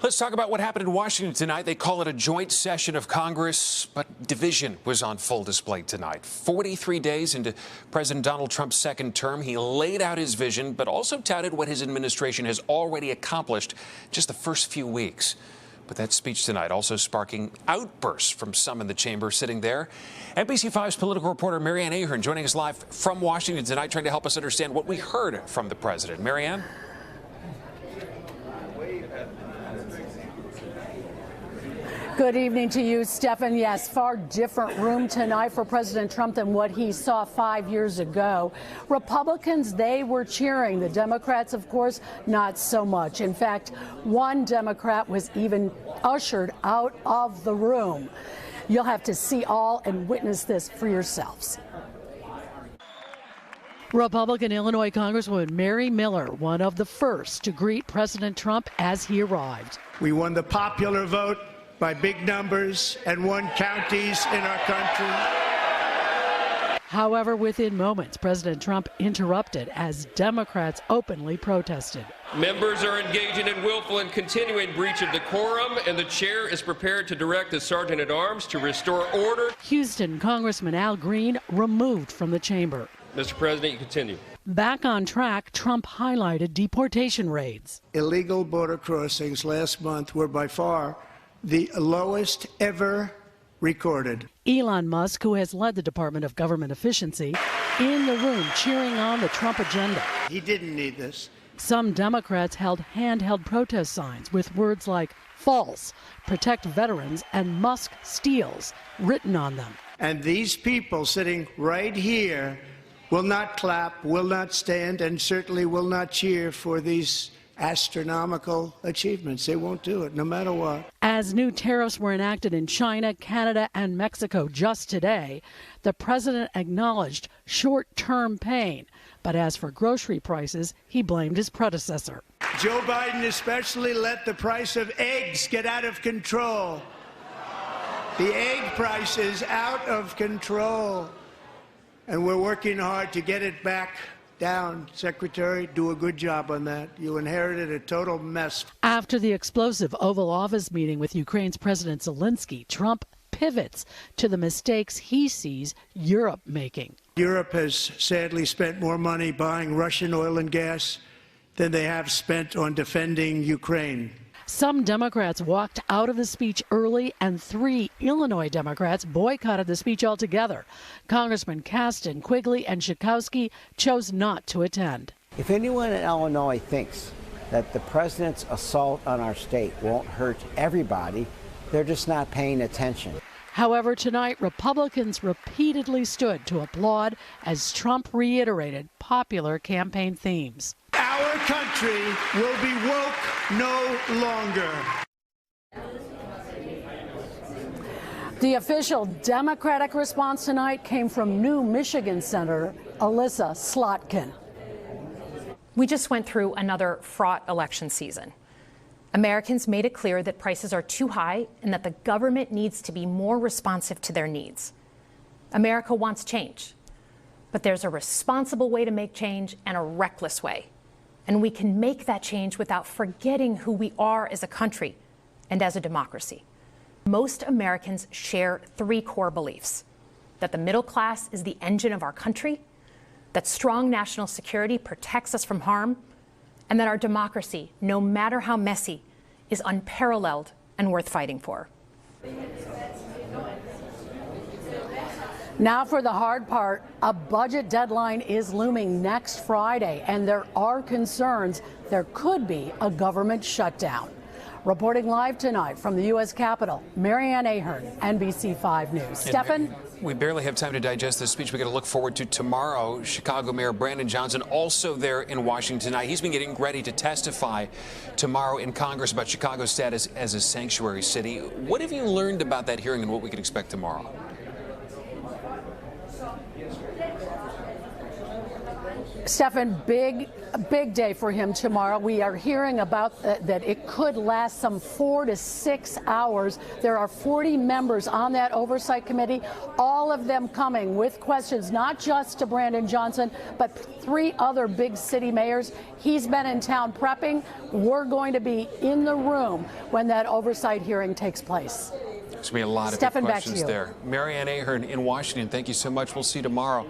Let's talk about what happened in Washington tonight. They call it a joint session of Congress, but division was on full display tonight. 43 days into President Donald Trump's second term, he laid out his vision, but also touted what his administration has already accomplished just the first few weeks. But that speech tonight also sparking outbursts from some in the chamber sitting there. NBC5's political reporter Marianne Ahern joining us live from Washington tonight, trying to help us understand what we heard from the president. Marianne? Good evening to you, Stephen. Yes, far different room tonight for President Trump than what he saw 5 years ago. Republicans, they were cheering. The Democrats, of course, not so much. In fact, one Democrat was even ushered out of the room. You'll have to see all and witness this for yourselves. Republican Illinois Congresswoman Mary Miller, one of the first to greet President Trump as he arrived. We won the popular vote by big numbers and won counties in our country. However, within moments, President Trump interrupted as Democrats openly protested. Members are engaging in willful and continuing breach of decorum, and the chair is prepared to direct the sergeant-at-arms to restore order. Houston Congressman Al Green removed from the chamber. Mr. President, you continue. Back on track, Trump highlighted deportation raids. Illegal border crossings last month were by far the lowest ever recorded. Elon Musk, who has led the Department of Government Efficiency, in the room cheering on the Trump agenda. He didn't need this. Some Democrats held handheld protest signs with words like false, protect veterans, and Musk steals written on them. And these people sitting right here will not clap, will not stand, and certainly will not cheer for these astronomical achievements. They won't do it, no matter what. As new tariffs were enacted in China, Canada, and Mexico just today, the president acknowledged short-term pain. But as for grocery prices, he blamed his predecessor. Joe Biden especially let the price of eggs get out of control. The egg price is out of control. And we're working hard to get it back down. Secretary, do a good job on that. You inherited a total mess. After the explosive Oval Office meeting with Ukraine's President Zelensky, Trump pivots to the mistakes he sees Europe making. Europe has sadly spent more money buying Russian oil and gas than they have spent on defending Ukraine. Some Democrats walked out of the speech early, and 3 Illinois Democrats boycotted the speech altogether. Congressman Kasten, Quigley, and Schakowsky chose not to attend. If anyone in Illinois thinks that the president's assault on our state won't hurt everybody, they're just not paying attention. However, tonight, Republicans repeatedly stood to applaud as Trump reiterated popular campaign themes. Our country will be woke no longer. The official Democratic response tonight came from new Michigan Senator Alyssa Slotkin. We just went through another fraught election season. Americans made it clear that prices are too high and that the government needs to be more responsive to their needs. America wants change, but there's a responsible way to make change and a reckless way. And we can make that change without forgetting who we are as a country and as a democracy. Most Americans share 3 core beliefs: that the middle class is the engine of our country, that strong national security protects us from harm, and that our democracy, no matter how messy, is unparalleled and worth fighting for. Now for the hard part, a budget deadline is looming next Friday, and there are concerns there could be a government shutdown. Reporting live tonight from the U.S. Capitol, Marianne Ahern, NBC5 News. Stephen? We barely have time to digest this speech. We're going to look forward to tomorrow. Chicago Mayor Brandon Johnson also there in Washington tonight. He's been getting ready to testify tomorrow in Congress about Chicago's status as a sanctuary city. What have you learned about that hearing and what we can expect tomorrow? Stefan, big day for him tomorrow. We are hearing about that it could last some 4 to 6 hours. There are 40 members on that oversight committee, all of them coming with questions, not just to Brandon Johnson, but 3 other big city mayors. He's been in town prepping. We're going to be in the room when that oversight hearing takes place. There's going to be a lot of good questions there. Marianne Ahern in Washington, thank you so much. We'll see you tomorrow.